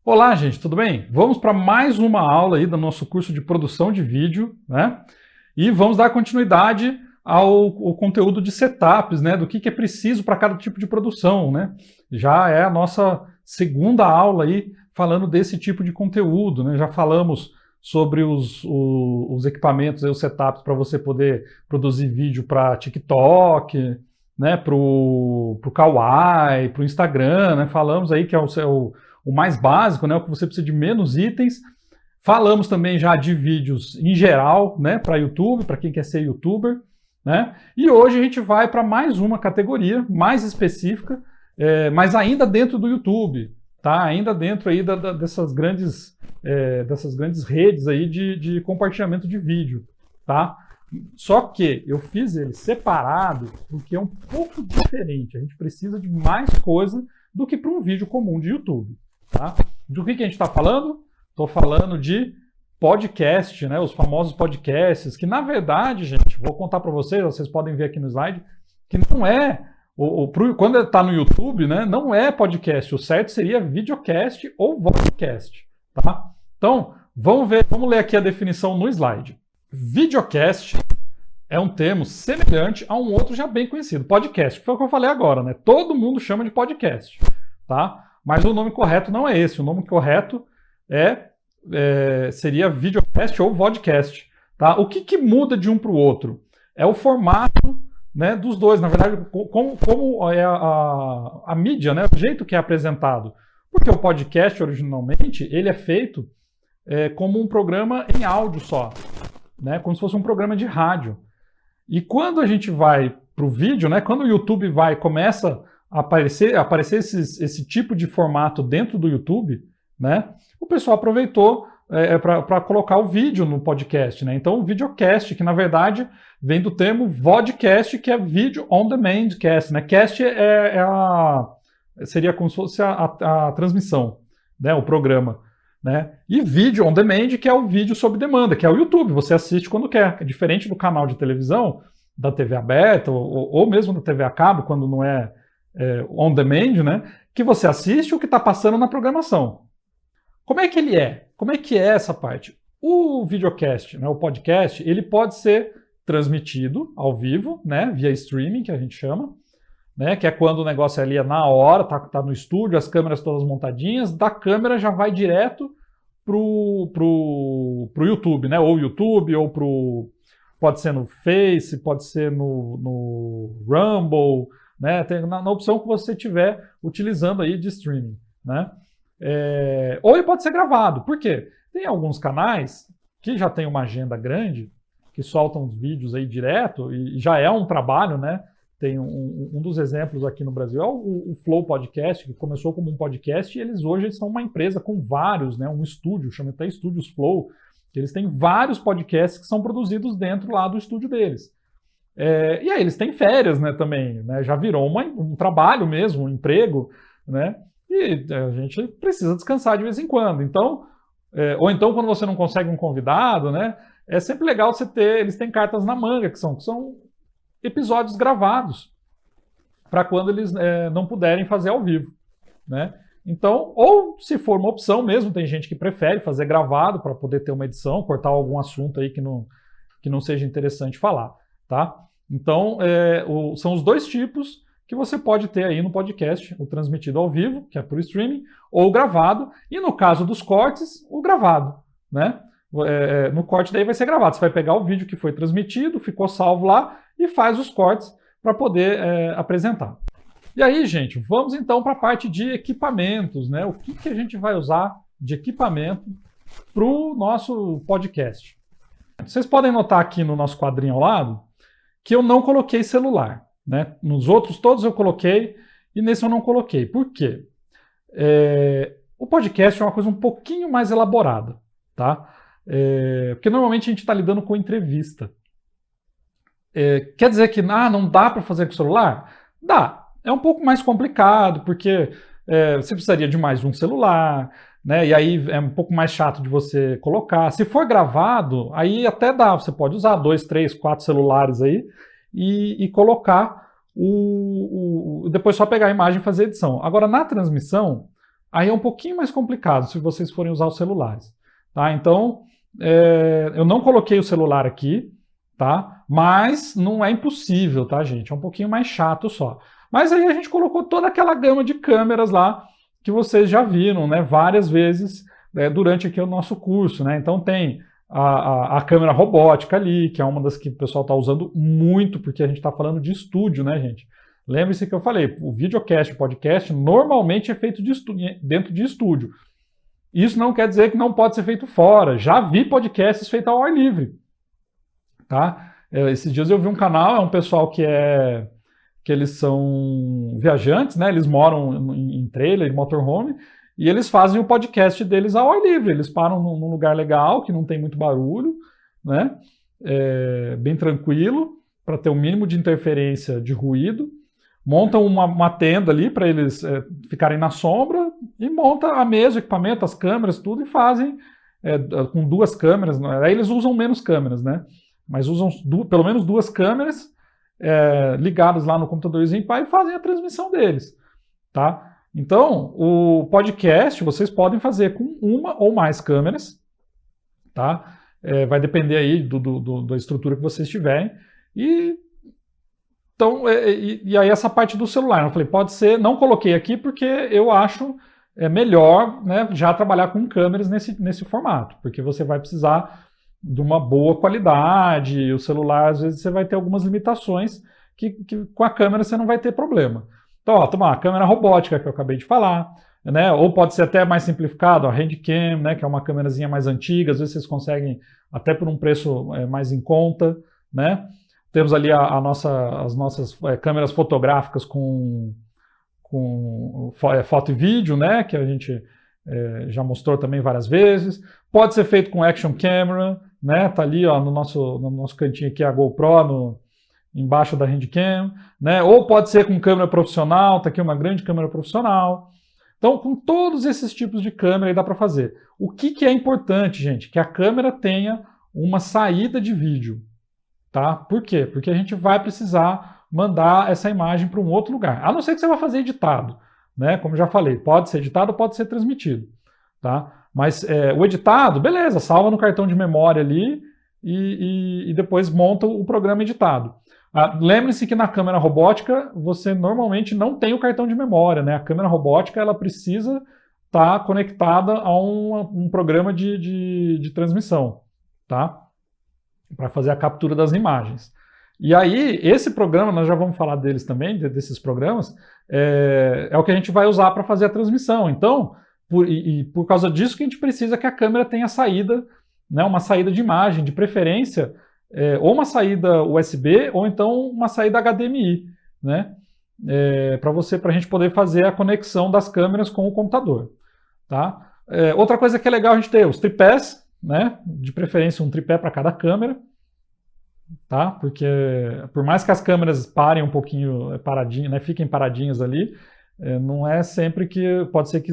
Olá, gente, tudo bem? Vamos para mais uma aula aí do nosso curso de produção de vídeo, né? E vamos dar continuidade ao conteúdo de setups, né? Do que é preciso para cada tipo de produção, né? Já é a nossa segunda aula aí falando desse tipo de conteúdo, né? Já falamos sobre os equipamentos, os setups para você poder produzir vídeo para TikTok, né? Para o Kawaii, para o Instagram, né? Falamos aí que é o mais básico, né, o que você precisa de menos itens. Falamos também já de vídeos em geral, né, para YouTube, para quem quer ser youtuber, né? E hoje a gente vai para mais uma categoria mais específica, mas ainda dentro do YouTube, tá? Ainda dentro aí dessas grandes redes aí de compartilhamento de vídeo, tá? Só que eu fiz ele separado porque é um pouco diferente. A gente precisa de mais coisa do que para um vídeo comum de YouTube. Tá? Do que a gente está falando? Estou falando de podcast, né? Os famosos podcasts, que na verdade, gente, vou contar para vocês podem ver aqui no slide, que não é, quando está no YouTube, né, não é podcast, o certo seria videocast ou vodcast. Tá? Então, vamos ler aqui a definição no slide. Videocast é um termo semelhante a um outro já bem conhecido, podcast, que foi o que eu falei agora, né? Todo mundo chama de podcast, tá? Mas o nome correto não é esse. O nome correto seria videocast ou vodcast. Tá? O que muda de um para o outro? É o formato, né, dos dois. Na verdade, como é a mídia, né, o jeito que é apresentado. Porque o podcast, originalmente, ele é feito como um programa em áudio só. Né, como se fosse um programa de rádio. E quando a gente vai para o vídeo, né, quando o YouTube começa aparecer esse tipo de formato dentro do YouTube, né? O pessoal aproveitou para colocar o vídeo no podcast, né? Então, o videocast, que na verdade vem do termo vodcast, que é Video on Demand Cast, né? Cast seria como se fosse a transmissão, né? O programa, né? E Video on Demand, que é o vídeo sob demanda, que é o YouTube, você assiste quando quer. É diferente do canal de televisão, da TV aberta, ou mesmo da TV a cabo, quando não é on demand, né? Que você assiste o que está passando na programação. Como é que ele é? Como é que é essa parte? O videocast, né, o podcast, ele pode ser transmitido ao vivo, né, via streaming, que a gente chama, né, que é quando o negócio ali é na hora, tá no estúdio, as câmeras todas montadinhas, da câmera já vai direto pro YouTube, né, ou YouTube, ou pode ser no Face, pode ser no Rumble, né? Tem na opção que você estiver utilizando aí de streaming, né? Ou ele pode ser gravado. Por quê? Tem alguns canais que já tem uma agenda grande, que soltam os vídeos aí direto, e já é um trabalho, né? Tem um dos exemplos aqui no Brasil é o Flow Podcast, que começou como um podcast, e eles hoje são uma empresa com vários, né? Um estúdio, chama até Estúdios Flow, que eles têm vários podcasts que são produzidos dentro lá do estúdio deles. E aí eles têm férias, né, também, né, já virou um trabalho mesmo, um emprego, né, e a gente precisa descansar de vez em quando. Então, ou então quando você não consegue um convidado, né, é sempre legal eles têm cartas na manga, que são episódios gravados, para quando eles não puderem fazer ao vivo, né. Então, ou se for uma opção mesmo, tem gente que prefere fazer gravado para poder ter uma edição, cortar algum assunto aí que não seja interessante falar, tá? Então, são os dois tipos que você pode ter aí no podcast, o transmitido ao vivo, que é por streaming, ou o gravado, e no caso dos cortes, o gravado, né? No corte daí vai ser gravado, você vai pegar o vídeo que foi transmitido, ficou salvo lá, e faz os cortes para poder apresentar. E aí, gente, vamos então para a parte de equipamentos, né? O que a gente vai usar de equipamento para o nosso podcast. Vocês podem notar aqui no nosso quadrinho ao lado que eu não coloquei celular, né? Nos outros todos eu coloquei e nesse eu não coloquei. Por quê? O podcast é uma coisa um pouquinho mais elaborada, tá? Porque normalmente a gente está lidando com entrevista. Quer dizer que não dá para fazer com o celular? Dá. É um pouco mais complicado, porque você precisaria de mais um celular, né? E aí é um pouco mais chato de você colocar. Se for gravado, aí até dá, você pode usar 2, 3, 4 celulares aí e colocar depois só pegar a imagem e fazer edição. Agora, na transmissão, Aí é um pouquinho mais complicado se vocês forem usar os celulares, tá? Então, eu não coloquei o celular aqui, tá? Mas não é impossível, tá, gente? É um pouquinho mais chato só. Mas aí a gente colocou toda aquela gama de câmeras lá que vocês já viram, né? Várias vezes durante aqui o nosso curso, né? Então tem a câmera robótica ali, que é uma das que o pessoal está usando muito, porque a gente está falando de estúdio, né, gente? Lembre-se que eu falei, o videocast, o podcast, normalmente é feito dentro de estúdio. Isso não quer dizer que não pode ser feito fora. Já vi podcasts feitos ao ar livre. Tá? Esses dias eu vi um canal, é um pessoal que eles são viajantes, né? Eles moram em trailer, em motorhome, e eles fazem o podcast deles ao ar livre. Eles param num lugar legal, que não tem muito barulho, né? Bem tranquilo, para ter o mínimo de interferência de ruído. Montam uma tenda ali para eles ficarem na sombra e monta a mesa, o equipamento, as câmeras, tudo, e fazem com 2 câmeras. Aí eles usam menos câmeras, né? Mas usam pelo menos 2 câmeras ligadas lá no computadorzinho e fazem a transmissão deles, tá? Então, o podcast vocês podem fazer com uma ou mais câmeras, tá? Vai depender aí da estrutura que vocês tiverem. Então, e aí essa parte do celular, eu falei, pode ser, não coloquei aqui porque eu acho melhor, né, já trabalhar com câmeras nesse formato, porque você vai precisar de uma boa qualidade, o celular às vezes você vai ter algumas limitações que com a câmera você não vai ter problema. Então, ó, toma a câmera robótica que eu acabei de falar, né, ou pode ser até mais simplificado, a Handcam, né, que é uma câmerazinha mais antiga, às vezes vocês conseguem até por um preço mais em conta, né. Temos ali as nossas câmeras fotográficas com foto e vídeo, né, que a gente já mostrou também várias vezes. Pode ser feito com action camera, né, tá ali ó, no nosso cantinho aqui a GoPro embaixo da Handcam, né, ou pode ser com câmera profissional, tá aqui uma grande câmera profissional. Então, com todos esses tipos de câmera aí dá para fazer. O que é importante, gente? Que a câmera tenha uma saída de vídeo. Tá? Por quê? Porque a gente vai precisar mandar essa imagem para um outro lugar. A não ser que você vá fazer editado, né? Como já falei, pode ser editado, pode ser transmitido, tá? Mas o editado, beleza, salva no cartão de memória ali e depois monta o programa editado. Lembre-se que na câmera robótica você normalmente não tem o cartão de memória, né? A câmera robótica ela precisa estar conectada a um programa de transmissão, tá? Para fazer a captura das imagens. E aí, esse programa, nós já vamos falar deles também, desses programas, é o que a gente vai usar para fazer a transmissão. Então, por causa disso que a gente precisa que a câmera tenha saída, né, uma saída de imagem, de preferência, ou uma saída USB, ou então uma saída HDMI, né, para a gente poder fazer a conexão das câmeras com o computador. Tá? Outra coisa que é legal a gente ter, os tripés, né? De preferência um tripé para cada câmera, tá? Porque por mais que as câmeras parem um pouquinho paradinhas, né? Fiquem paradinhas ali, não é sempre que pode ser que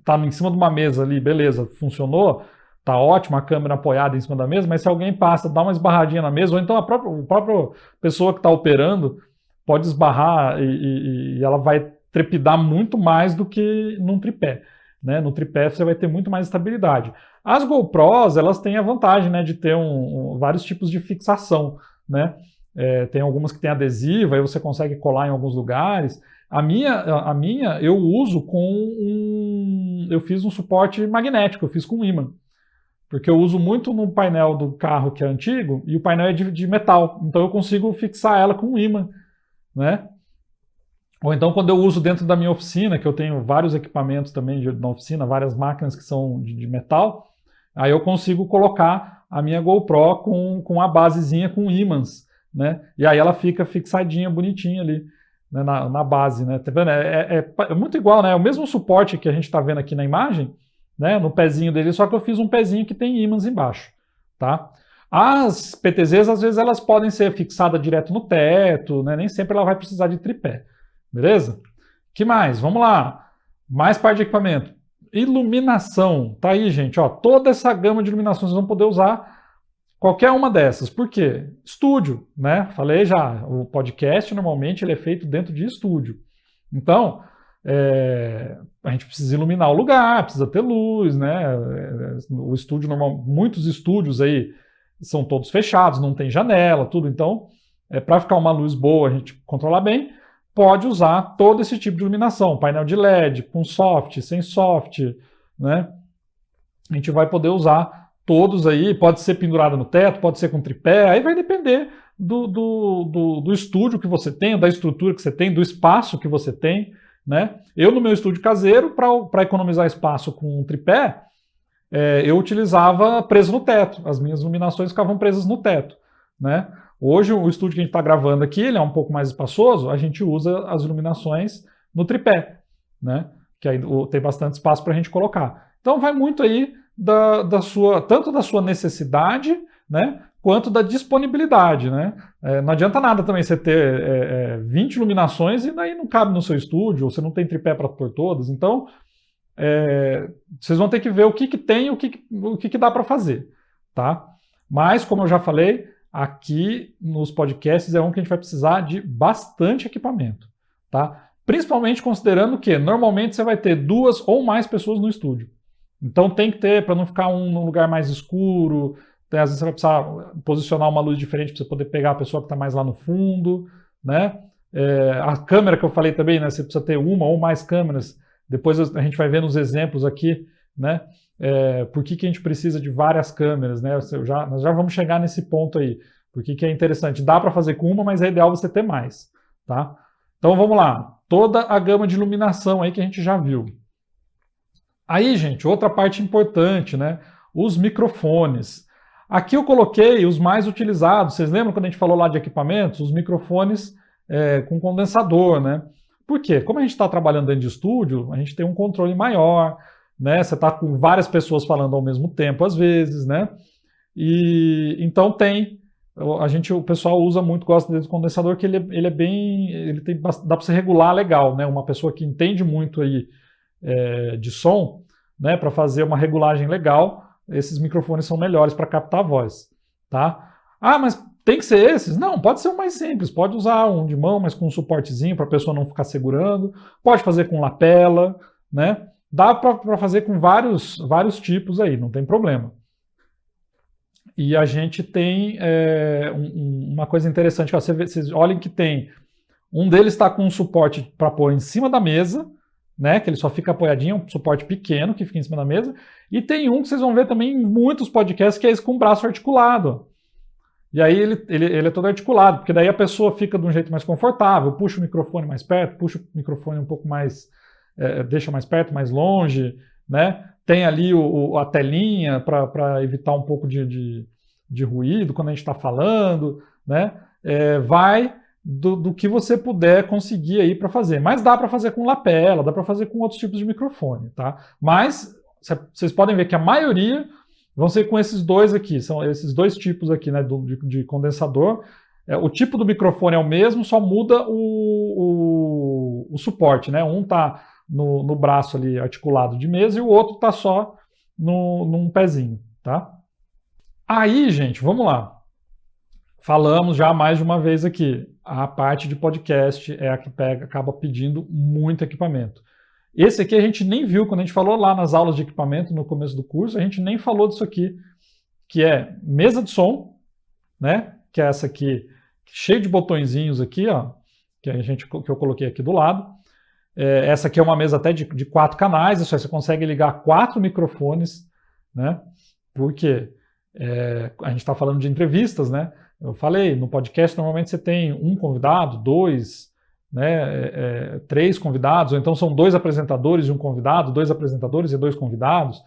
tá em cima de uma mesa ali, beleza, funcionou, tá ótimo a câmera apoiada em cima da mesa, mas se alguém passa, dá uma esbarradinha na mesa, ou então a própria pessoa que está operando pode esbarrar e ela vai trepidar muito mais do que num tripé. Né? No tripé você vai ter muito mais estabilidade. As GoPros, elas têm a vantagem, né, de ter vários tipos de fixação, né? Tem algumas que tem adesivo, aí você consegue colar em alguns lugares. A minha eu uso eu fiz um suporte magnético, eu fiz com ímã. Porque eu uso muito no painel do carro que é antigo, e o painel é de metal, então eu consigo fixar ela com ímã, né? Ou então quando eu uso dentro da minha oficina, que eu tenho vários equipamentos também na oficina, várias máquinas que são de metal, aí eu consigo colocar a minha GoPro com a basezinha com ímãs, né? E aí ela fica fixadinha, bonitinha ali, né, na base, né? Tá vendo? É muito igual, né? O mesmo suporte que a gente está vendo aqui na imagem, né? No pezinho dele, só que eu fiz um pezinho que tem ímãs embaixo, tá? As PTZs, às vezes, elas podem ser fixadas direto no teto, né? Nem sempre ela vai precisar de tripé. Beleza? Que mais? Vamos lá. Mais parte de equipamento. Iluminação. Tá aí, gente. Ó, toda essa gama de iluminação vocês vão poder usar qualquer uma dessas. Por quê? Estúdio, né? Falei já. O podcast, normalmente, ele é feito dentro de estúdio. Então, a gente precisa iluminar o lugar, precisa ter luz, né? O estúdio normal, muitos estúdios aí são todos fechados, não tem janela, tudo. Então, para ficar uma luz boa, a gente controlar bem, pode usar todo esse tipo de iluminação, painel de LED, com soft, sem soft, né? A gente vai poder usar todos aí, pode ser pendurado no teto, pode ser com tripé, aí vai depender do estúdio que você tem, da estrutura que você tem, do espaço que você tem, né? Eu, no meu estúdio caseiro, para economizar espaço com tripé, eu utilizava preso no teto, as minhas iluminações ficavam presas no teto, né? Hoje, o estúdio que a gente está gravando aqui, ele é um pouco mais espaçoso, a gente usa as iluminações no tripé, né? Que aí tem bastante espaço para a gente colocar. Então, vai muito aí tanto da sua necessidade, né, quanto da disponibilidade, né? Não adianta nada também você ter 20 iluminações e daí não cabe no seu estúdio, ou você não tem tripé para pôr todas. Então, vocês vão ter que ver o que tem e o que dá para fazer, tá? Mas, como eu já falei, aqui nos podcasts é um que a gente vai precisar de bastante equipamento, tá? Principalmente considerando que normalmente você vai ter 2 ou mais pessoas no estúdio. Então tem que ter, para não ficar um num lugar mais escuro, às vezes você vai precisar posicionar uma luz diferente para você poder pegar a pessoa que está mais lá no fundo, né? A câmera que eu falei também, né? Você precisa ter uma ou mais câmeras. Depois a gente vai ver nos exemplos aqui, né? Por que a gente precisa de várias câmeras, né? Nós já vamos chegar nesse ponto aí. Por que é interessante? Dá para fazer com uma, mas é ideal você ter mais, tá? Então vamos lá. Toda a gama de iluminação aí que a gente já viu. Aí, gente, outra parte importante, né? Os microfones. Aqui eu coloquei os mais utilizados. Vocês lembram quando a gente falou lá de equipamentos? Os microfones com condensador, né? Por quê? Como a gente está trabalhando dentro de estúdio, a gente tem um controle maior, né? Você está com várias pessoas falando ao mesmo tempo, às vezes, né? E então o pessoal usa muito, gosta desse condensador, que ele é bem, dá para você regular legal, né? Uma pessoa que entende muito aí de som, né? Para fazer uma regulagem legal, esses microfones são melhores para captar a voz, tá? Ah, mas tem que ser esses? Não, pode ser um mais simples, pode usar um de mão, mas com um suportezinho para a pessoa não ficar segurando, pode fazer com lapela, né? Dá para fazer com vários tipos aí, não tem problema. E a gente tem uma coisa interessante, ó, vocês olhem que tem, um deles está com um suporte para pôr em cima da mesa, né, que ele só fica apoiadinho, um suporte pequeno que fica em cima da mesa, e tem um que vocês vão ver também em muitos podcasts, que é esse com o braço articulado. E aí ele é todo articulado, porque daí a pessoa fica de um jeito mais confortável, puxa o microfone mais perto, puxa o microfone um pouco mais, deixa mais perto, mais longe, né? Tem ali a telinha para evitar um pouco de ruído quando a gente está falando, né? Vai do que você puder conseguir aí para fazer. Mas dá para fazer com lapela, dá para fazer com outros tipos de microfone, tá? Mas vocês podem ver que a maioria vão ser com esses dois aqui, são esses dois tipos aqui, né, de condensador. O tipo do microfone é o mesmo, só muda o suporte, né? Um tá no braço ali articulado de mesa e o outro tá só num pezinho, tá? Aí, gente, vamos lá. Falamos já mais de uma vez aqui, a parte de podcast é a que acaba pedindo muito equipamento. Esse aqui a gente nem viu, quando a gente falou lá nas aulas de equipamento no começo do curso, a gente nem falou disso aqui, que é mesa de som, né? Que é essa aqui, cheia de botõezinhos aqui, ó, que eu coloquei aqui do lado. Essa aqui é uma mesa até de 4 canais, isso aí você consegue ligar 4 microfones, né? Porque a gente está falando de entrevistas, né? Eu falei, no podcast normalmente você tem um convidado, 2, né, 3 convidados, ou então são 2 apresentadores e um convidado, 2 apresentadores e 2 convidados.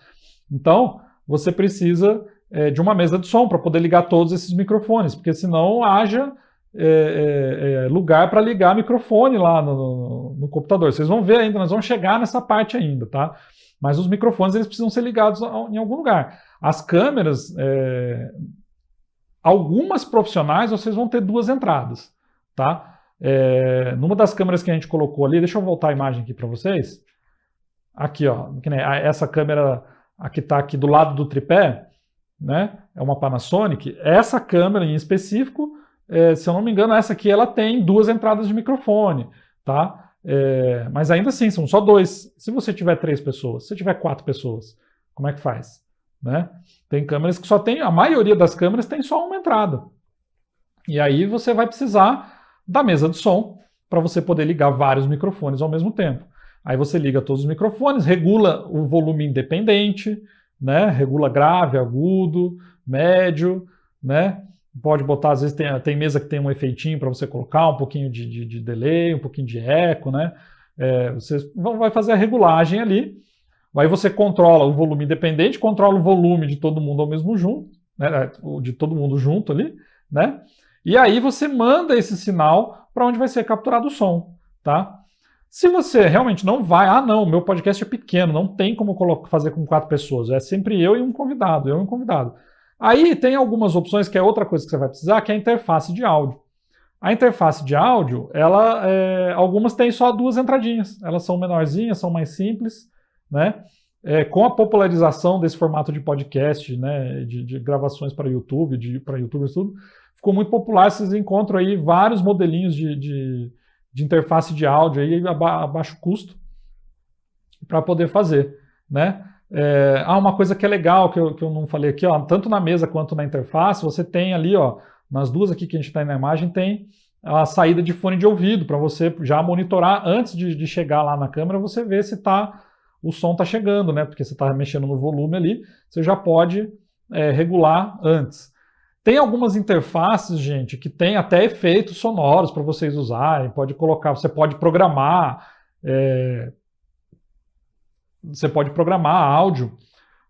Então, você precisa de uma mesa de som para poder ligar todos esses microfones, porque senão haja lugar para ligar microfone lá no computador. Vocês vão ver ainda, nós vamos chegar nessa parte ainda, tá? Mas os microfones eles precisam ser ligados em algum lugar. As câmeras, algumas profissionais, vocês vão ter 2 entradas, tá? Numa das câmeras que a gente colocou ali, deixa eu voltar a imagem aqui para vocês. Aqui, ó, essa câmera aqui está aqui do lado do tripé, né? É uma Panasonic. Essa câmera em específico, se eu não me engano, essa aqui ela tem 2 entradas de microfone, tá? Mas ainda assim, são só 2. Se você tiver 3 pessoas, se você tiver 4 pessoas, como é que faz? Né? Tem câmeras que só tem, a maioria das câmeras tem só uma entrada. E aí você vai precisar da mesa de som para você poder ligar vários microfones ao mesmo tempo. Aí você liga todos os microfones, regula o volume independente, né? Regula grave, agudo, médio, né? Pode botar, às vezes tem mesa que tem um efeitinho para você colocar, um pouquinho de delay, um pouquinho de eco, né? Você vai fazer a regulagem ali. Aí você controla o volume independente, controla o volume de todo mundo ao mesmo junto, né? De todo mundo junto ali, né? E aí você manda esse sinal para onde vai ser capturado o som, tá? Se você realmente não vai, não, meu podcast é pequeno, não tem como fazer com 4 pessoas, é sempre eu e um convidado, Aí tem algumas opções, que é outra coisa que você vai precisar, que é a interface de áudio. A interface de áudio, algumas têm só 2 entradinhas, elas são menorzinhas, são mais simples, né? Com a popularização desse formato de podcast, né, de gravações para YouTube, para YouTubers e tudo, ficou muito popular. Vocês encontram aí vários modelinhos de interface de áudio aí a baixo custo para poder fazer, né? Uma coisa que é legal, que eu não falei aqui, ó, tanto na mesa quanto na interface, você tem ali, ó, nas 2 aqui que a gente está na imagem, tem a saída de fone de ouvido, para você já monitorar antes de chegar lá na câmera, você ver se o som está chegando, né? Porque você está mexendo no volume ali, você já pode regular antes. Tem algumas interfaces, gente, que tem até efeitos sonoros para vocês usarem. Você pode programar áudio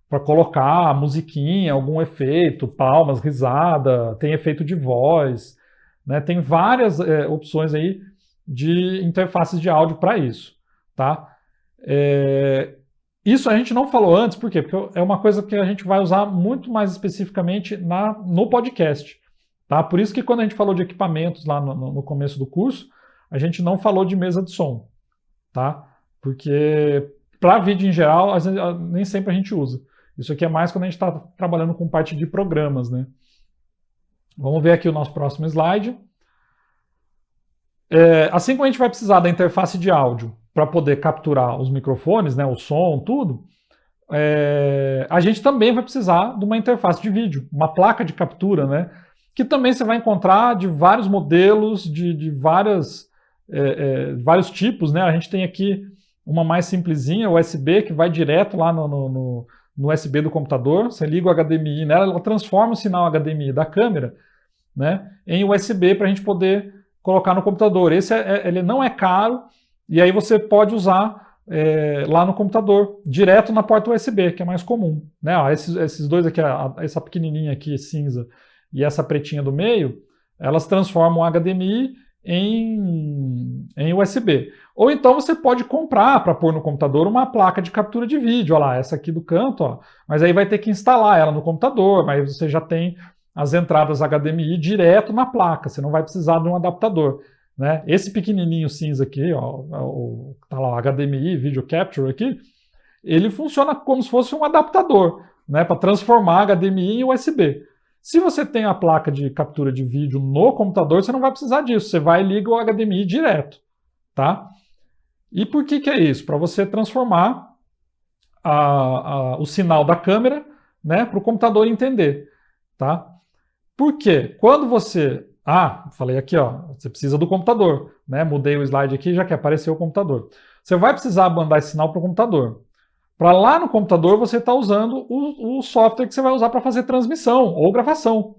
para colocar musiquinha, algum efeito, palmas, risada, tem efeito de voz, né? Tem várias opções aí de interfaces de áudio para isso, tá? Isso a gente não falou antes, por quê? Porque é uma coisa que a gente vai usar muito mais especificamente no podcast, tá? Por isso que quando a gente falou de equipamentos lá no começo do curso, a gente não falou de mesa de som, tá? Porque para vídeo em geral, nem sempre a gente usa. Isso aqui é mais quando a gente está trabalhando com parte de programas, né? Vamos ver aqui o nosso próximo slide. Assim como a gente vai precisar da interface de áudio para poder capturar os microfones, né, o som, tudo, a gente também vai precisar de uma interface de vídeo, uma placa de captura, né, que também você vai encontrar de vários modelos, de vários tipos, né? A gente tem aqui uma mais simplesinha, USB, que vai direto lá no USB do computador, você liga o HDMI nela, ela transforma o sinal HDMI da câmera, né, em USB para a gente poder colocar no computador. Ele não é caro, e aí você pode usar lá no computador, direto na porta USB, que é mais comum, né? Esses 2 aqui, essa pequenininha aqui cinza e essa pretinha do meio, elas transformam o HDMI em USB. Ou então você pode comprar para pôr no computador uma placa de captura de vídeo, olha lá, essa aqui do canto, ó, mas aí vai ter que instalar ela no computador, mas você já tem as entradas HDMI direto na placa, você não vai precisar de um adaptador, né? Esse pequenininho cinza aqui, ó, tá lá, HDMI, Video Capture aqui, ele funciona como se fosse um adaptador, né, para transformar HDMI em USB. Se você tem a placa de captura de vídeo no computador, você não vai precisar disso, você vai e liga o HDMI direto, tá? E por que é isso? Para você transformar o sinal da câmera, né, para o computador entender, tá? Por quê? Quando você... falei aqui, ó, você precisa do computador, né? Mudei o slide aqui, já que apareceu o computador. Você vai precisar mandar esse sinal para o computador. Para lá no computador você está usando o software que você vai usar para fazer transmissão ou gravação,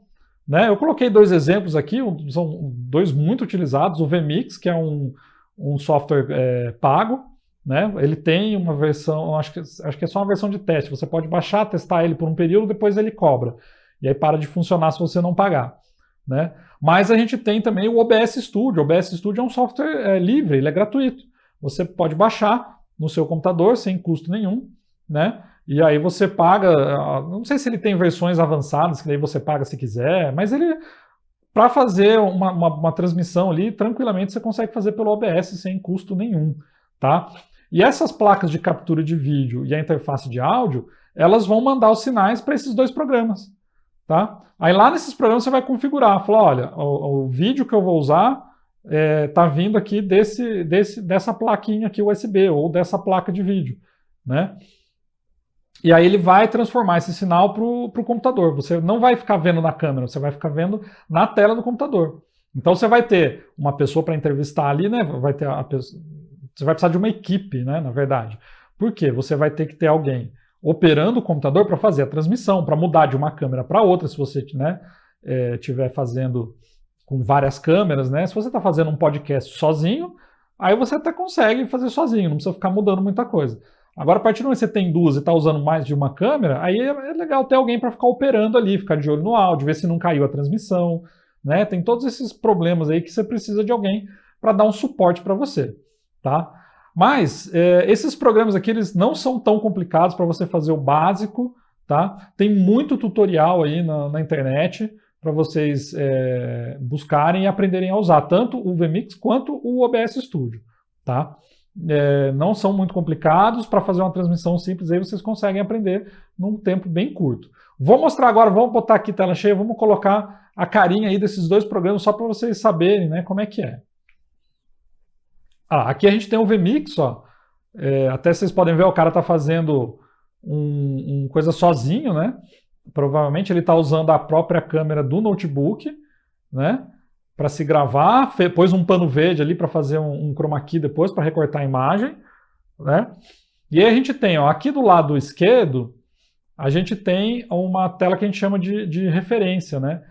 né? Eu coloquei 2 exemplos aqui, são 2 muito utilizados. O vMix, que é um software pago, né? Ele tem uma versão, acho que é só uma versão de teste. Você pode baixar, testar ele por um período, depois ele cobra. E aí para de funcionar se você não pagar, né? Mas a gente tem também o OBS Studio. O OBS Studio é um software livre, ele é gratuito. Você pode baixar no seu computador sem custo nenhum, né? E aí você paga, não sei se ele tem versões avançadas, que daí você paga se quiser, mas ele, para fazer uma transmissão ali, tranquilamente você consegue fazer pelo OBS sem custo nenhum, tá? E essas placas de captura de vídeo e a interface de áudio, elas vão mandar os sinais para esses 2 programas, tá? Aí lá nesses programas você vai configurar, falar, olha, o vídeo que eu vou usar tá vindo aqui dessa plaquinha aqui USB ou dessa placa de vídeo, né? E aí ele vai transformar esse sinal para o computador. Você não vai ficar vendo na câmera, você vai ficar vendo na tela do computador. Então você vai ter uma pessoa para entrevistar ali, né? Você vai precisar de uma equipe, né? Na verdade. Por quê? Você vai ter que ter alguém operando o computador para fazer a transmissão, para mudar de uma câmera para outra, se você estiver fazendo com várias câmeras, né? Se você está fazendo um podcast sozinho, aí você até consegue fazer sozinho, não precisa ficar mudando muita coisa. Agora, a partir do momento que você tem duas e está usando mais de uma câmera, aí é legal ter alguém para ficar operando ali, ficar de olho no áudio, ver se não caiu a transmissão, né? Tem todos esses problemas aí que você precisa de alguém para dar um suporte para você, tá? Mas esses programas aqui, eles não são tão complicados para você fazer o básico, tá? Tem muito tutorial aí na internet para vocês buscarem e aprenderem a usar, tanto o vMix quanto o OBS Studio, tá? Não são muito complicados, para fazer uma transmissão simples aí vocês conseguem aprender num tempo bem curto. Vou mostrar agora, vamos botar aqui tela cheia, vamos colocar a carinha aí desses dois programas só para vocês saberem, né, como é que é. Aqui a gente tem o vMix, ó. Até vocês podem ver, o cara está fazendo um coisa sozinho, né? Provavelmente ele está usando a própria câmera do notebook, né? Para se gravar, pôs um pano verde ali para fazer um chroma key depois, para recortar a imagem, né? E aí a gente tem, ó, aqui do lado esquerdo, a gente tem uma tela que a gente chama de referência, né?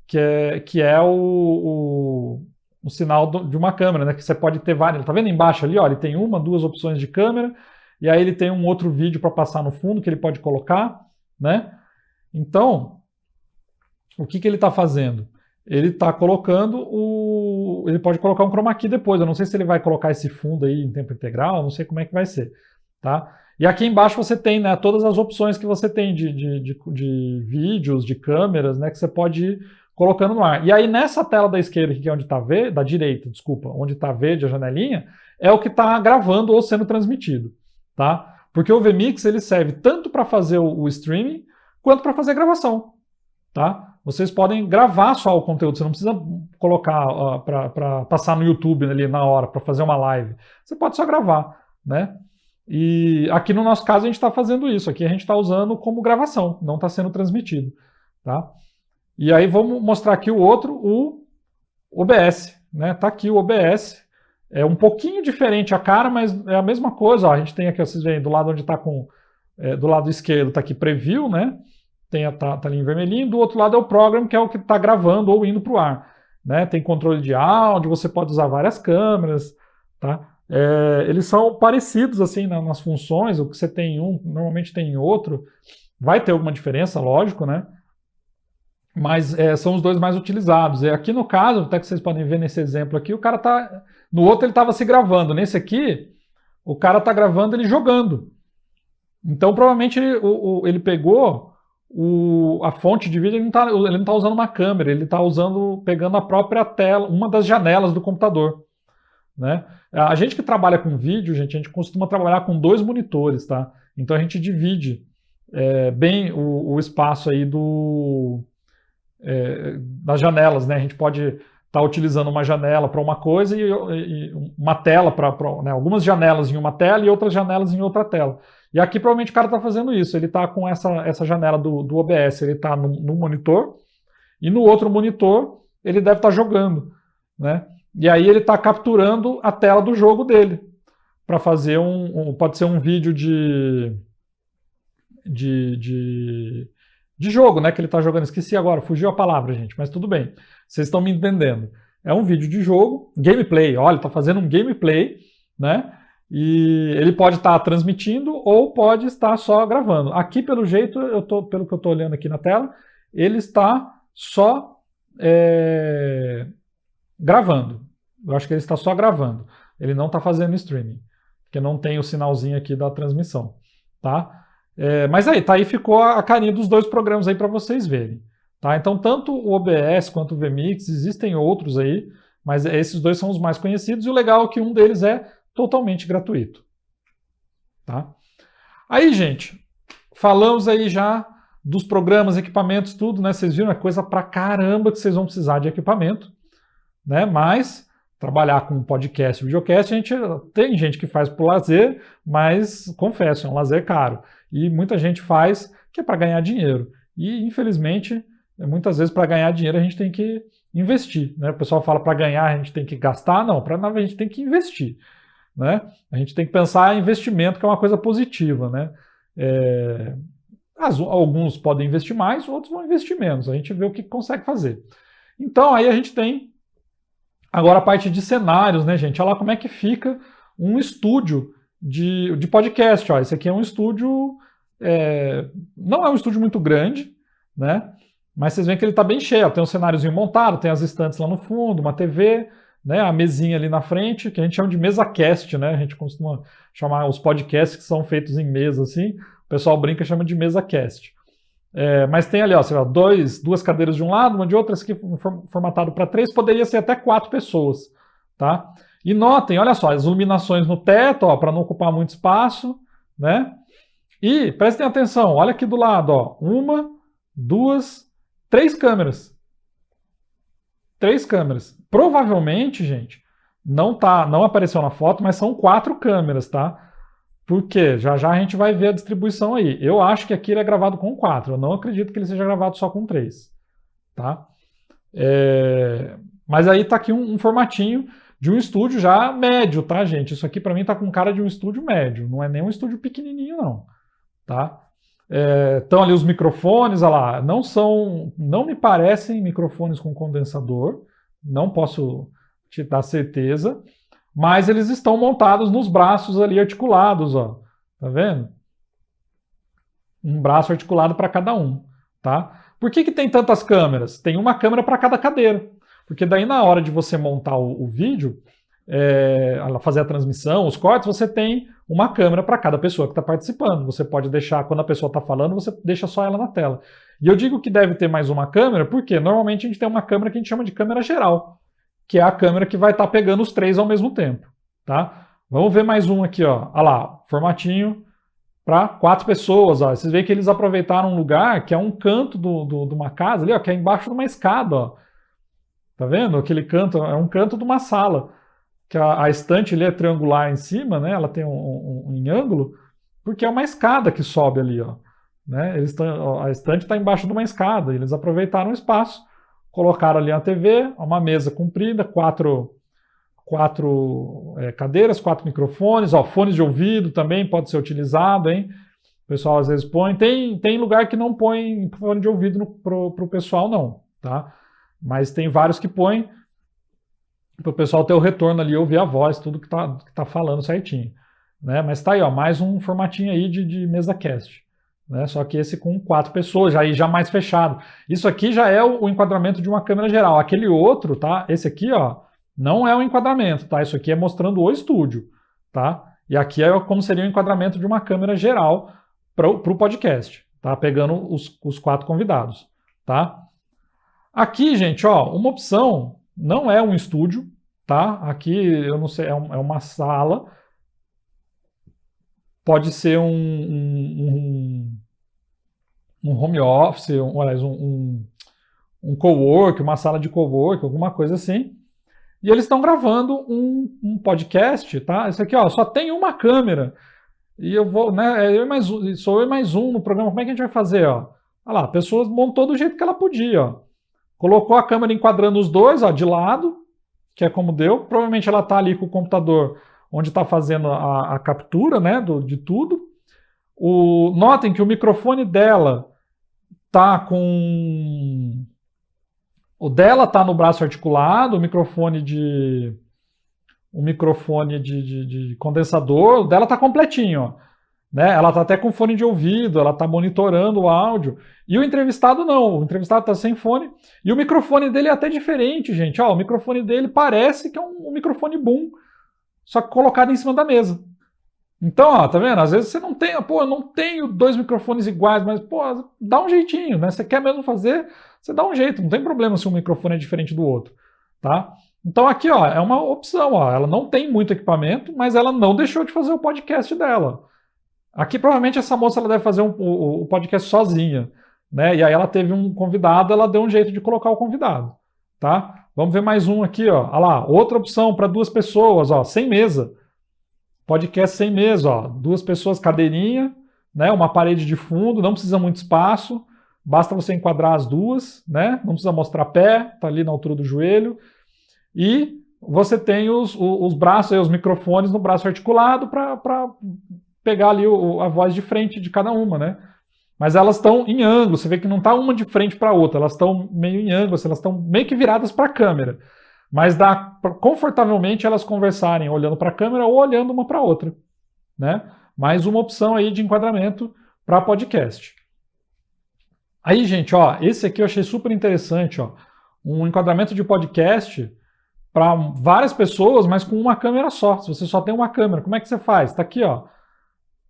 Que é o sinal de uma câmera, né? Que você pode ter várias. Tá vendo embaixo ali, ó? Ele tem uma, duas opções de câmera, e aí ele tem um outro vídeo para passar no fundo que ele pode colocar, né? Então, o que ele está fazendo? Ele está colocando ele pode colocar um chroma key depois. Eu não sei se ele vai colocar esse fundo aí em tempo integral, não sei como é que vai ser, tá? E aqui embaixo você tem, né, todas as opções que você tem de vídeos, de câmeras, né, que você pode ir colocando no ar. E aí nessa tela da esquerda, que é onde está verde, da direita, desculpa, onde está verde a janelinha, é o que está gravando ou sendo transmitido, tá? Porque o vMix ele serve tanto para fazer o streaming quanto para fazer a gravação, tá? Vocês podem gravar só o conteúdo, você não precisa colocar para passar no YouTube ali na hora, para fazer uma live. Você pode só gravar, né? E aqui no nosso caso a gente está fazendo isso, aqui a gente está usando como gravação, não está sendo transmitido, tá? E aí vamos mostrar aqui o outro, o OBS, né? Tá aqui o OBS, é um pouquinho diferente a cara, mas é a mesma coisa, ó. A gente tem aqui, vocês veem, do lado onde está do lado esquerdo está aqui Preview, né? Tá ali em vermelhinho, do outro lado é o Program, que é o que está gravando ou indo para o ar, né? Tem controle de áudio, você pode usar várias câmeras, tá? Eles são parecidos assim nas funções, o que você tem em um, normalmente tem em outro, vai ter alguma diferença, lógico, né? Mas são os dois mais utilizados. Aqui no caso, até que vocês podem ver nesse exemplo aqui, o cara tá... No outro ele estava se gravando, nesse aqui, o cara está gravando ele jogando. Então provavelmente ele pegou... a fonte de vídeo, ele não tá usando uma câmera, ele está pegando a própria tela, uma das janelas do computador, né? A gente que trabalha com vídeo, a gente costuma trabalhar com 2 monitores, tá? Então a gente divide bem o espaço aí das janelas, né? A gente pode estar utilizando uma janela para uma coisa e uma tela para né? Algumas janelas em uma tela e outras janelas em outra tela. E aqui provavelmente o cara está fazendo isso, ele está com essa janela do OBS, ele está no monitor, e no outro monitor ele deve estar jogando, né? E aí ele está capturando a tela do jogo dele, para fazer pode ser um vídeo de jogo, né, que ele está jogando, esqueci agora, fugiu a palavra, gente, mas tudo bem, vocês estão me entendendo. É um vídeo de jogo, gameplay, olha, está fazendo um gameplay, né? E ele pode estar transmitindo ou pode estar só gravando. Aqui, pelo jeito, pelo que eu estou olhando aqui na tela, ele está só gravando. Eu acho que ele está só gravando. Ele não está fazendo streaming, porque não tem o sinalzinho aqui da transmissão, tá? Mas aí ficou a carinha dos 2 programas aí para vocês verem, tá? Então, tanto o OBS quanto o vMix, existem outros aí, mas esses 2 são os mais conhecidos, e o legal é que um deles é totalmente gratuito, tá? Aí, gente, falamos aí já dos programas, equipamentos, tudo, né? Vocês viram, é coisa pra caramba que vocês vão precisar de equipamento, né? Mas trabalhar com podcast, videocast, tem gente que faz por lazer, mas confesso, é um lazer caro. E muita gente faz que é para ganhar dinheiro. E, infelizmente, muitas vezes para ganhar dinheiro a gente tem que investir. Né? O pessoal fala para ganhar a gente tem que gastar, não, a gente tem que investir. Né? A gente tem que pensar em investimento, que é uma coisa positiva. Né? Alguns podem investir mais, outros vão investir menos. A gente vê o que consegue fazer. Então, aí a gente tem agora a parte de cenários, né, gente? Olha lá como é que fica um estúdio de podcast. Ó. Esse aqui é um estúdio, não é um estúdio muito grande, né? Mas vocês veem que ele está bem cheio. Ó. Tem um cenáriozinho montado, tem as estantes lá no fundo, uma TV, né? A mesinha ali na frente, que a gente chama de mesa cast, né? A gente costuma chamar os podcasts que são feitos em mesa, assim. O pessoal brinca e chama de mesa cast. Mas tem ali, ó, sei lá, duas cadeiras de um lado, uma de outra, esse aqui formatado para 3, poderia ser até 4 pessoas, tá? E notem, olha só, as iluminações no teto, ó, para não ocupar muito espaço, né? E prestem atenção, olha aqui do lado, ó, 1, 2, 3 câmeras. 3 câmeras. Provavelmente, gente, não apareceu na foto, mas são 4 câmeras, tá? Por quê? Já já a gente vai ver a distribuição aí. Eu acho que aqui ele é gravado com 4. Eu não acredito que ele seja gravado só com 3. Tá? Mas aí tá aqui um formatinho de um estúdio já médio, tá, gente? Isso aqui para mim tá com cara de um estúdio médio. Não é nem um estúdio pequenininho, não. Tá? Estão ali os microfones, olha lá. Não me parecem microfones com condensador. Não posso te dar certeza. Mas eles estão montados nos braços ali articulados, ó. Tá vendo? Um braço articulado para cada um, tá? Por que tem tantas câmeras? Tem uma câmera para cada cadeira. Porque daí na hora de você montar o vídeo, fazer a transmissão, os cortes, você tem uma câmera para cada pessoa que está participando. Você pode deixar, quando a pessoa está falando, você deixa só ela na tela. E eu digo que deve ter mais uma câmera, porque normalmente a gente tem uma câmera que a gente chama de câmera geral, que é a câmera que vai estar pegando os 3 ao mesmo tempo, tá? Vamos ver mais um aqui, ó. Olha lá, formatinho para 4 pessoas, ó. Vocês veem que eles aproveitaram um lugar que é um canto de uma casa ali, ó, que é embaixo de uma escada, ó. Tá vendo? Aquele canto é um canto de uma sala, que a estante ali é triangular em cima, né? Ela tem um ângulo, porque é uma escada que sobe ali, ó. Né? A estante está embaixo de uma escada, eles aproveitaram o espaço. Colocaram ali a TV, uma mesa comprida, 4 cadeiras, 4 microfones, ó, fones de ouvido também pode ser utilizado, hein? O pessoal às vezes põe. Tem lugar que não põe fone de ouvido pro pessoal, não, tá? Mas tem vários que põem para o pessoal ter o retorno ali, ouvir a voz, tudo que tá falando certinho. Né? Mas tá aí, ó, mais um formatinho aí de mesa cast. Né? Só que esse com 4 pessoas, aí já mais fechado. Isso aqui já é o enquadramento de uma câmera geral. Aquele outro, tá? Esse aqui, ó, não é o enquadramento, tá? Isso aqui é mostrando o estúdio, tá? E aqui é como seria o enquadramento de uma câmera geral para o podcast, tá? Pegando os 4 convidados, tá? Aqui, gente, ó, uma opção não é um estúdio, tá? Aqui, eu não sei, é uma sala. Pode ser um home office, um cowork, uma sala de cowork, alguma coisa assim. E eles estão gravando um podcast, tá? Esse aqui, ó, só tem uma câmera. E eu vou, né? Sou eu e mais um no programa. Como é que a gente vai fazer, ó? Olha lá, a pessoa montou do jeito que ela podia, ó. Colocou a câmera enquadrando os dois, ó, de lado, que é como deu. Provavelmente ela tá ali com o computador onde está fazendo a captura, né, de tudo. Notem que o microfone dela tá com... O dela tá no braço articulado, o microfone de condensador, o dela tá completinho, ó. Né? Ela tá até com fone de ouvido, ela tá monitorando o áudio. E o entrevistado não, o entrevistado tá sem fone. E o microfone dele é até diferente, gente. Ó, o microfone dele parece que é um microfone boom, só que colocado em cima da mesa. Então, ó, tá vendo? Às vezes você não tem, pô, eu não tenho 2 microfones iguais, mas, pô, dá um jeitinho, né? Você quer mesmo fazer, você dá um jeito, não tem problema se um microfone é diferente do outro, tá? Então aqui, ó, é uma opção, ó, ela não tem muito equipamento, mas ela não deixou de fazer o podcast dela. Aqui, provavelmente, essa moça ela deve fazer o podcast sozinha, né? E aí ela teve um convidado, ela deu um jeito de colocar o convidado, tá? Vamos ver mais um aqui, ó. Olha lá, outra opção para 2 pessoas, ó, sem mesa. Podcast sem mesa, ó. 2 pessoas, cadeirinha, né? Uma parede de fundo, não precisa muito espaço. Basta você enquadrar as duas, né? Não precisa mostrar pé, tá ali na altura do joelho. E você tem os braços, aí, os microfones no braço articulado para pegar ali a voz de frente de cada uma, né? Mas elas estão em ângulo, você vê que não está uma de frente para a outra, elas estão meio em ângulo, elas estão meio que viradas para a câmera. Mas dá confortavelmente elas conversarem olhando para a câmera ou olhando uma para a outra, né? Mais uma opção aí de enquadramento para podcast. Aí, gente, ó, esse aqui eu achei super interessante, ó. Um enquadramento de podcast para várias pessoas, mas com uma câmera só. Se você só tem uma câmera, como é que você faz? Está aqui, ó.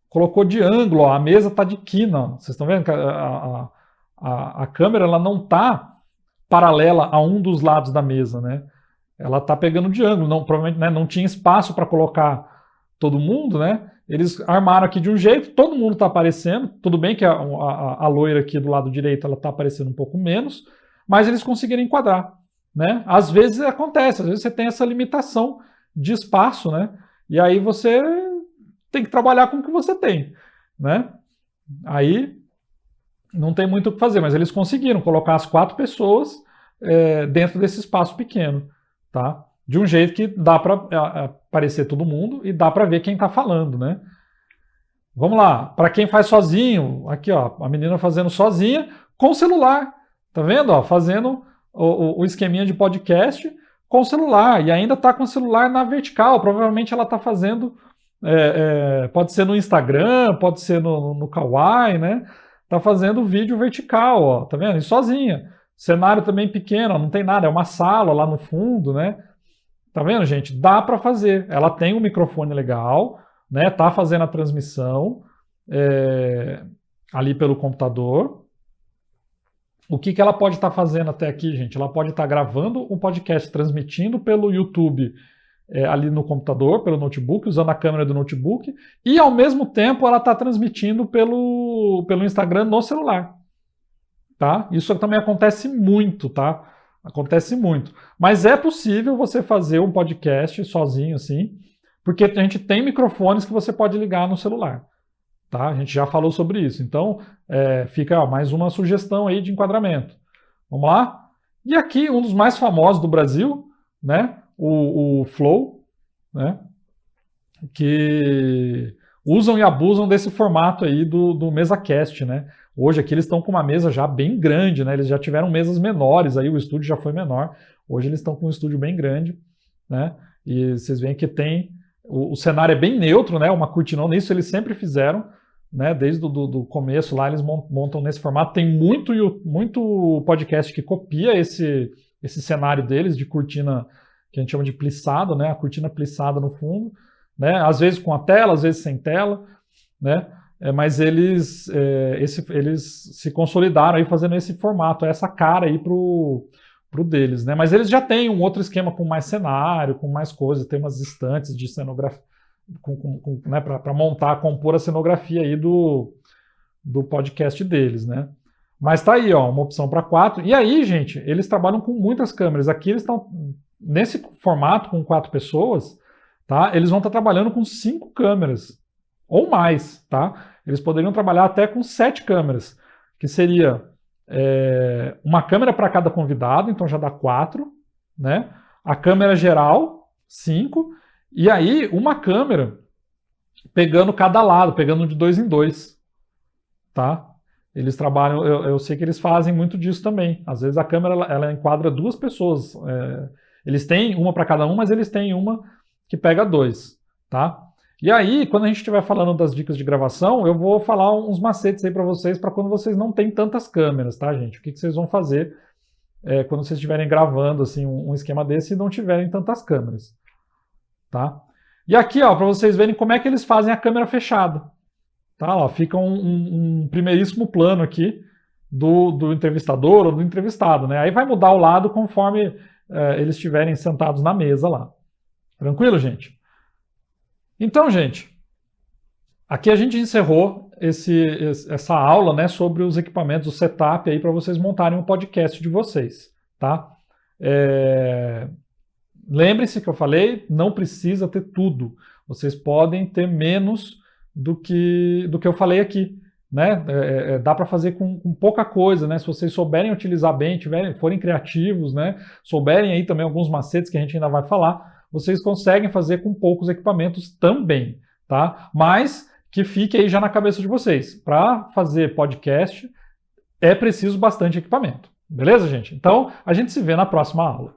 Colocou de ângulo, ó, a mesa está de quina. Ó. Vocês estão vendo que a câmera ela não está paralela a um dos lados da mesa, né? Ela está pegando de ângulo. Não, provavelmente, né, não tinha espaço para colocar todo mundo, né? Eles armaram aqui de um jeito, todo mundo está aparecendo. Tudo bem que a loira aqui do lado direito ela está aparecendo um pouco menos, mas eles conseguiram enquadrar, né? Às vezes acontece, às vezes você tem essa limitação de espaço, né? E aí você tem que trabalhar com o que você tem, né? Aí não tem muito o que fazer, mas eles conseguiram colocar as 4 pessoas dentro desse espaço pequeno, tá? De um jeito que dá para aparecer todo mundo e dá para ver quem está falando, né? Vamos lá, para quem faz sozinho, aqui ó, a menina fazendo sozinha com o celular, tá vendo? Ó, fazendo o esqueminha de podcast com o celular e ainda está com o celular na vertical, provavelmente ela está fazendo pode ser no Instagram, pode ser no Kawaii, né? Tá fazendo vídeo vertical, ó, tá vendo? E sozinha. Cenário também pequeno, ó, não tem nada, é uma sala lá no fundo, né? Tá vendo, gente? Dá para fazer. Ela tem um microfone legal, né? Tá fazendo a transmissão ali pelo computador. O que ela pode estar fazendo até aqui, gente? Ela pode estar gravando um podcast, transmitindo pelo YouTube ali no computador, pelo notebook, usando a câmera do notebook, e ao mesmo tempo ela está transmitindo pelo Instagram no celular. Tá? Isso também acontece muito, tá? Acontece muito. Mas é possível você fazer um podcast sozinho, assim, porque a gente tem microfones que você pode ligar no celular. Tá? A gente já falou sobre isso. Então, fica mais uma sugestão aí de enquadramento. Vamos lá? E aqui, um dos mais famosos do Brasil, né? O Flow, né? Que usam e abusam desse formato aí do MesaCast, né? Hoje aqui eles estão com uma mesa já bem grande, né? Eles já tiveram mesas menores, aí o estúdio já foi menor. Hoje eles estão com um estúdio bem grande, né? E vocês veem que tem... O cenário é bem neutro, né? Uma cortinona, isso eles sempre fizeram, né? Desde do começo lá eles montam nesse formato. Tem muito podcast que copia esse cenário deles de cortina, que a gente chama de plissado, né? A cortina plissada no fundo, né? Às vezes com a tela, às vezes sem tela, né? Mas eles se consolidaram aí fazendo esse formato, essa cara aí pro deles, né? Mas eles já têm um outro esquema com mais cenário, com mais coisas, tem umas estantes de cenografia, né? Para montar, compor a cenografia aí do podcast deles, né? Mas tá aí, ó, uma opção para 4. E aí, gente, eles trabalham com muitas câmeras. Aqui eles estão nesse formato com 4 pessoas, tá? Eles vão estar trabalhando com 5 câmeras ou mais, tá? Eles poderiam trabalhar até com 7 câmeras, que seria uma câmera para cada convidado, então já dá 4, né? A câmera geral, 5, e aí uma câmera pegando cada lado, pegando de 2 em 2, tá? Eles trabalham, eu sei que eles fazem muito disso também. Às vezes a câmera ela enquadra 2 pessoas. Eles têm uma para cada um, mas eles têm uma que pega 2, tá? E aí, quando a gente estiver falando das dicas de gravação, eu vou falar uns macetes aí para vocês, para quando vocês não têm tantas câmeras, tá, gente? O que vocês vão fazer quando vocês estiverem gravando assim, um esquema desse e não tiverem tantas câmeras, tá? E aqui, ó, para vocês verem como é que eles fazem a câmera fechada. Tá, ó, fica um primeiríssimo plano aqui do entrevistador ou do entrevistado, né? Aí vai mudar o lado conforme eles estiverem sentados na mesa lá. Tranquilo, gente? Então, gente, aqui a gente encerrou essa aula, né, sobre os equipamentos, o setup aí para vocês montarem o podcast de vocês, tá? Lembre-se que eu falei, não precisa ter tudo. Vocês podem ter menos do que eu falei aqui. Né? Dá para fazer com pouca coisa, né? Se vocês souberem utilizar bem, forem criativos, né? Souberem aí também alguns macetes que a gente ainda vai falar, vocês conseguem fazer com poucos equipamentos também, tá? Mas que fique aí já na cabeça de vocês. Para fazer podcast é preciso bastante equipamento. Beleza, gente? Então, a gente se vê na próxima aula.